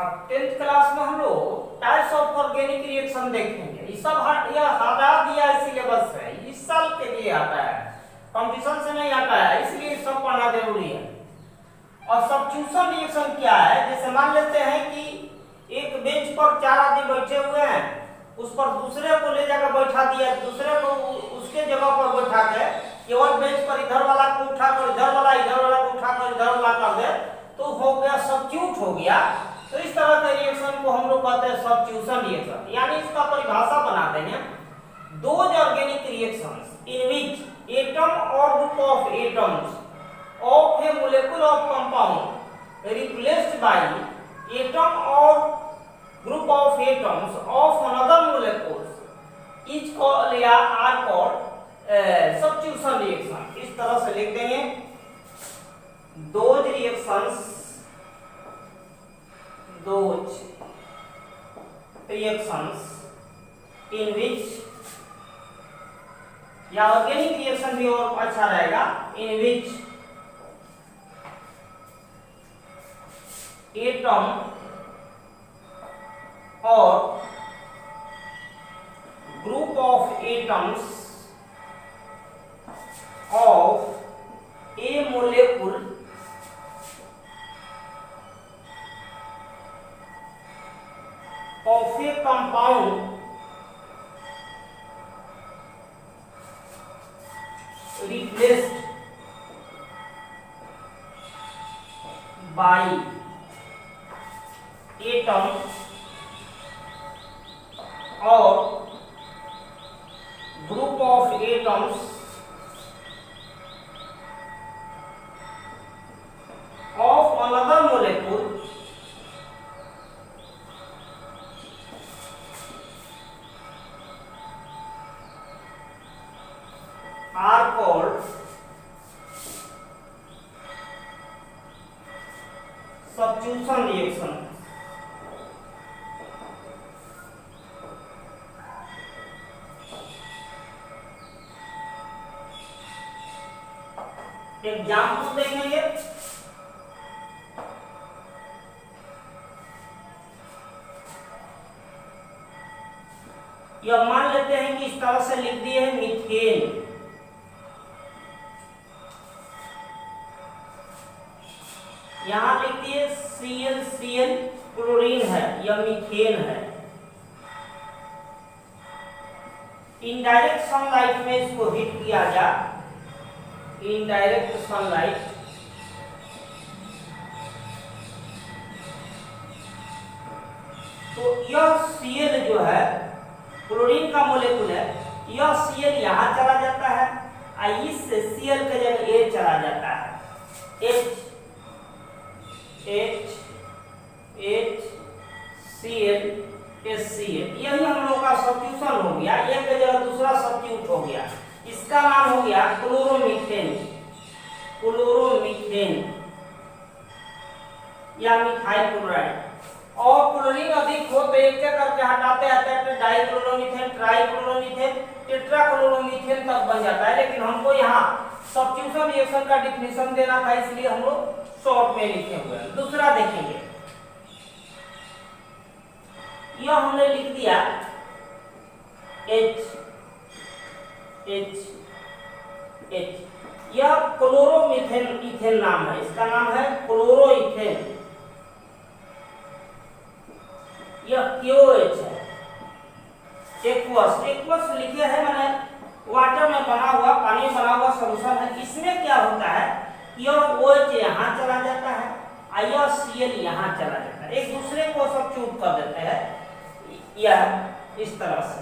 अब 10th class में हम लोग टाइप्स ऑफ ऑर्गेनिक रिएक्शन देखेंगे। ये सब यह हटा दिया है सिलेबस से, इस साल के लिए आता है, कंपटीशन से नहीं आता है, इसलिए सब पढ़ना जरूरी है। और सब्स्टिट्यूशन रिएक्शन क्या है? जैसे मान लेते हैं कि एक बेंच पर 4 आदमी बैठे हुए हैं, उस पर दूसरे को ले जाकर बैठा दिया, दूसरे को उसके जगह पर बैठा के केवल बेंच पर इधर वाला को उठाकर इधर वाला को उठाकर इधर वाला कर दे तो हो गया सब्स्टिट्यूट हो गया। तो इस तरह के रिएक्शन को हम लोग कहते हैं सब्स्टिट्यूशन रिएक्शन। यानी इसका परिभाषा बना देंगे, those organic reactions in which atom or group of atoms of a molecule of compound replaced by atom or group of atoms of another molecules is called या are called substitution reaction। इस तरह से लिख देंगे, those reactions in which या organic reaction भी और अच्छा रहेगा, in which atom or group of atoms of a molecule of a compound replaced by atom or group of atoms of another molecule are called substitution reaction. Example देखेंगे, यह मान लेते हैं कि इस तरह से लिख दिए हैं मीथेन, यहां लिख दिए ClCl क्लोरीन है, यह मीथेन है। इनडायरेक्ट सनलाइट में इसको हीट किया जाए, इनडायरेक्ट सनलाइट तो यह Cl जो है क्लोरीन का मोलेकुल है, यह Cl यहां चला जाता है और इससे Cl के जगह A चला जाता है, HCl HCl। यही हम लोग का सब्स्टिट्यूशन हो गया, एक के जगह दूसरा सब्स्टिट्यूट हो गया, इसका नाम हो गया क्लोरोमीथेन, क्लोरोमीथेन या मिथाइल क्लोराइड। और क्लोरीन अधिक हो तो एक एक करके हटाते आते डाइक्लोरोमीथेन, ट्राइक्लोरोमीथेन, टेट्राक्लोरोमीथेन तक बन जाता है। लेकिन हमको यहाँ सब्स्टिट्यूशन रिएक्शन का डिफिनेशन देना था, इसलिए हम लोग शॉर्ट में लिखे हुए हैं। दूसरा देखेंगे, यह हमने लिख दिया H, यह क्लोरोमीथेन इथेन नाम है, इसका नाम है क्लोरोइथेन, यह KOH है। एक्वस लिखे है, मैंने वाटर में बना हुआ, पानी में बना हुआ सॉल्यूशन है। इसमें क्या होता है, यह OH यहाँ चला जाता है और यह Cl यहाँ चला जाता है, एक दूसरे को सब्स्टिट्यूट कर देते हैं, यह इस तरह से।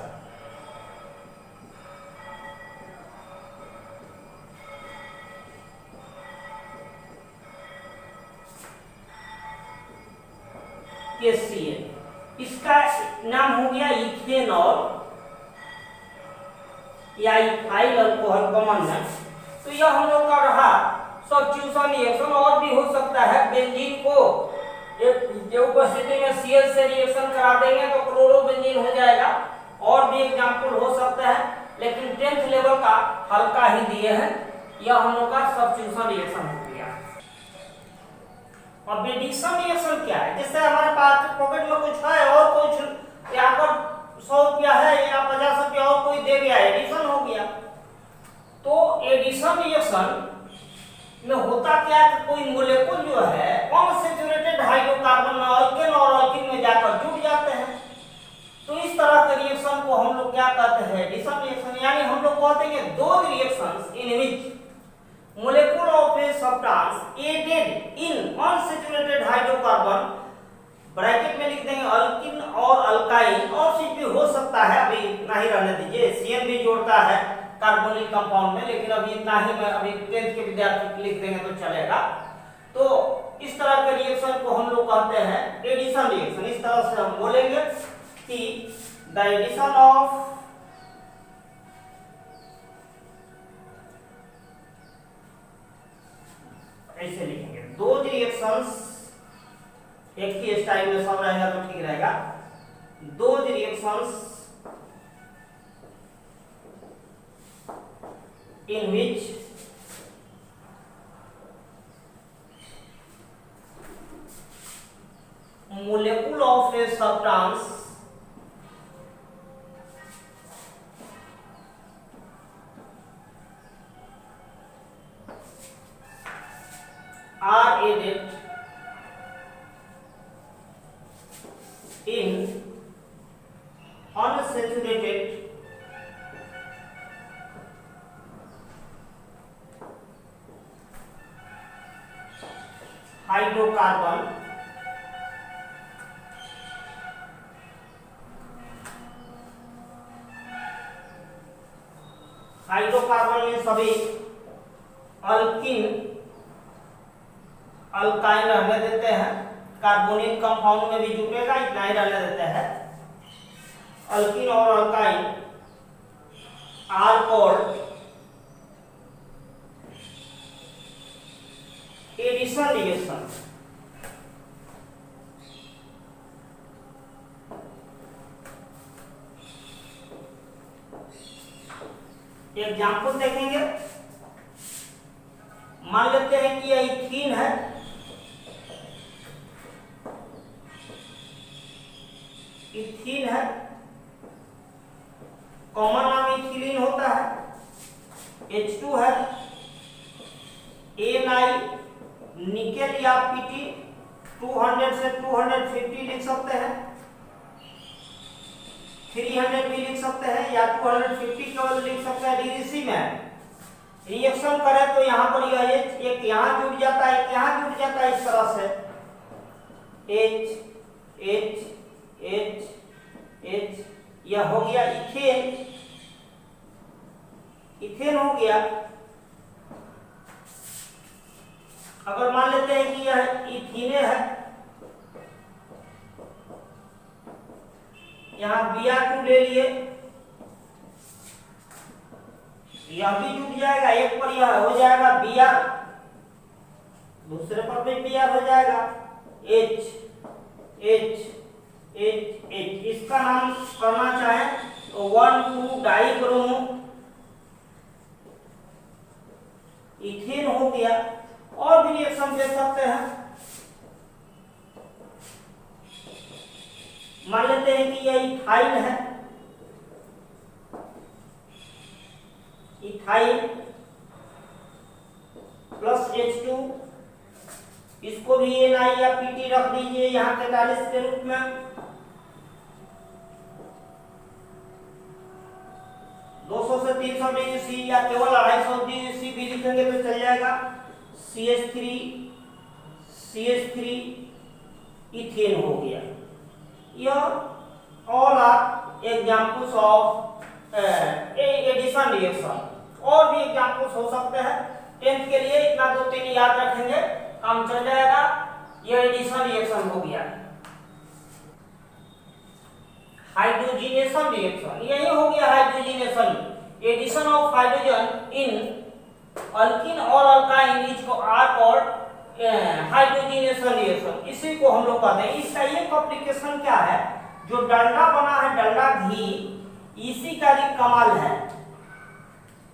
KCl, इसका नाम हो गया इथेनॉल या इथाइल अल्कोहल कॉमन है। तो यह हम लोग का रहा सब्स्टिट्यूशन रिएक्शन। और भी हो सकता है, बेंजीन को एक उपस्थिति में Cl से रिएक्शन करा देंगे तो क्लोरोबेंजीन हो जाएगा। और भी एग्जांपल हो सकता है, लेकिन 10th लेवल का हल्का ही दिए हैं। यह हम लोग का सब्स्टिट्यूशन रिएक्शन हो गया। अब एडिशन रिएक्शन क्या है? जैसे हमारे पास पॉकेट में कुछ है और कुछ यहाँ पर 100 रुपया है या 50 रुपया और कोई दे गया, एडिशन हो गया। तो एडिशन रिएक्शन में होता क्या है, कोई मोलेकुल जो है अनसैचुरेटेड हाइड्रोकार्बन में अल्केन और अल्कीन में जाकर जुड़ जाते हैं। तो इस तरह के रिएक्शन को हम लोग क्या कहते हैं? Addition reaction. यानी हम लोग कहते हैं दो reactions in which molecule of a substance added in unsaturated hydrocarbon, bracket में लिख देंगे अल्किन और अल्काइन, और चीज भी हो सकता है, अभी इतना ही रहने दीजिए। CN भी जोड़ता है कार्बोनिल कंपाउंड में, लेकिन अभी इतना ही मैं अभी 10th के विद्यार्थी लिख देंगे तो चलेगा। तो इस तरह के रिएक्शन को हम लोग कहते हैं एडिशन रिएक्शन। इस तरह से हम बोलेंगे कि द एडिशन ऑफ ऐसे लिखेंगे दो रिएक्शंस, एक ही स्टाइल में सब रहेगा तो ठीक रहेगा। दो reactions in which molecule of a substance are added in unsaturated hydrocarbon में सभी अल्किन अल्काइन रहने देते हैं, कार्बोनिल कंपाउंड में भी जुड़ेगा, इतना ही रहने देते हैं। अल्किन और alkyne are called addition reaction. Example देखेंगे, मान लेते हैं कि यह इथीन है, इथीन है, कॉमन नाम इथिलीन होता है। H2 है, Ni निकेल या Pt 200 से 250 लिख सकते हैं, 300 भी लिख सकते हैं, या 250 केवल लिख सकते हैं। डीरीसी में रिएक्शन करें तो यहाँ पर यह एक यहाँ जुड़ जाता है, एक यहाँ जुड़ जाता है, इस तरह से H H H H, यह हो गया इथेन, इथेन हो गया। अगर मान लेते हैं कि यह इथीने है, यहाँ Br2 ले लिए, यह भी जुड़ जाएगा, एक पर यह हो जाएगा Br, दूसरे पर भी Br हो जाएगा, H H H H। इसका नाम करना चाहे तो 1,2 डाइब्रोमो इथेन हो गया। और भी रिएक्शन दे सकते हैं, मान लेते हैं कि यह इथाइल है, इथाइल प्लस H2, इसको भी Ni या Pt रख दीजिए यहाँ 43 के रूप में। 200 से 300 डिग्री C या केवल 250 डिग्री C भी लिखेंगे तो चल जाएगा। CH3 इथेन हो गया। यह all are examples of addition reaction. और भी एग्जाम्पल्स हो सकते हैं, 10th के लिए इतना 2-3 याद रखेंगे, काम चल जाएगा। यह एडिशन रिएक्शन हो गया। हाइड्रोजिनेशन रिएक्शन, यही हो गया hydrogenation, addition of hydrogen in alkene और अल्काइन इज को आर कॉल्ड हाइड्रोजिनेशन रिएक्शन। इसी को हम लोग कहते हैं। इसका एक एप्लीकेशन क्या है, जो डंडा बना है, डंडा घी, इसी का भी कमाल है,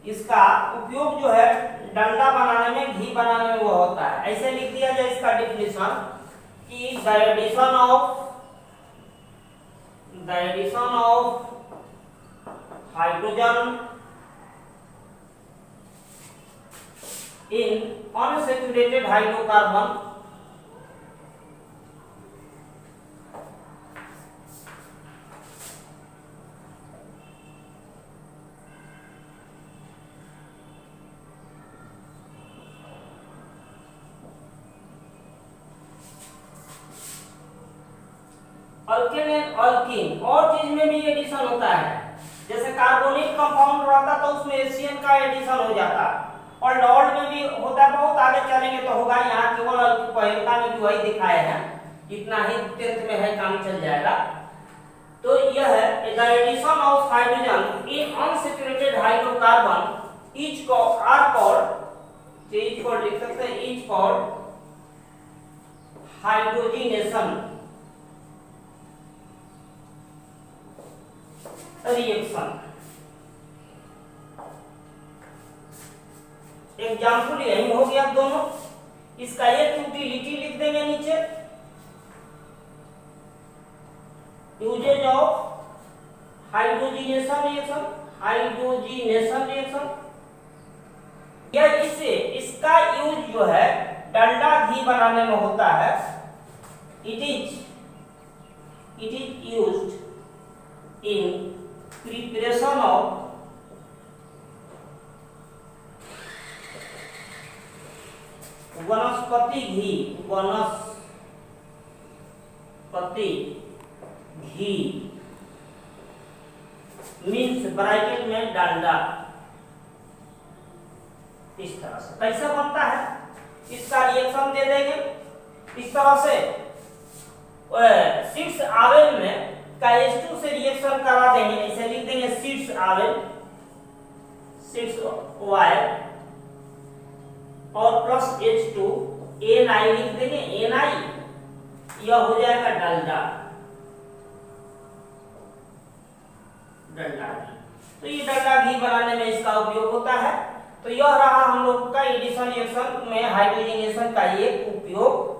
इसका उपयोग जो है डंडा बनाने में, घी बनाने में वो होता है। ऐसे लिख दिया जाए इसका डिफिनेशन कि the addition of hydrogen in unsaturated hydrocarbon alkane and alkene और चीज में भी एडिशन होता है। जैसे कार्बोनिक कंपाउंड रहता तो उसमें एशियन का एडिशन हो जाता, और डॉल्ड में भी होता है। बहुत आगे चलेंगे तो होगा, यहाँ केवल पहलका में जो है दिखाए हैं, इतना ही 10th में है, काम चल जाएगा। तो यह है the addition of hydrogen in unsaturated hydrocarbon is called लिख सकते हैं, is called hydrogenation reaction. Example यही हो गया दोनों। इसका एक यूटिलिटी लिख देंगे नीचे, यूजेज ऑफ हाइड्रोजिनेशन रिएक्शन। यह इसका यूज जो है डंडा घी बनाने में होता है। It is used in preparation of वनस्पति घी मीन्स ब्रैकेट में डालडा। इस तरह से कैसे बनता है इसका रिएक्शन दे देंगे। इस तरह से 6 आवेल में का H2 से रिएक्शन करा देंगे। ऐसे लिख देंगे 6 आवेल 6 वायर और प्लस H2 Na लिख देंगे। Na यह हो जाएगा डालडा घी। तो ये डालडा घी बनाने में इसका उपयोग होता है। तो यह रहा हम लोग का एडिशन रिएक्शन में हाइड्रोजनेशन का एक उपयोग।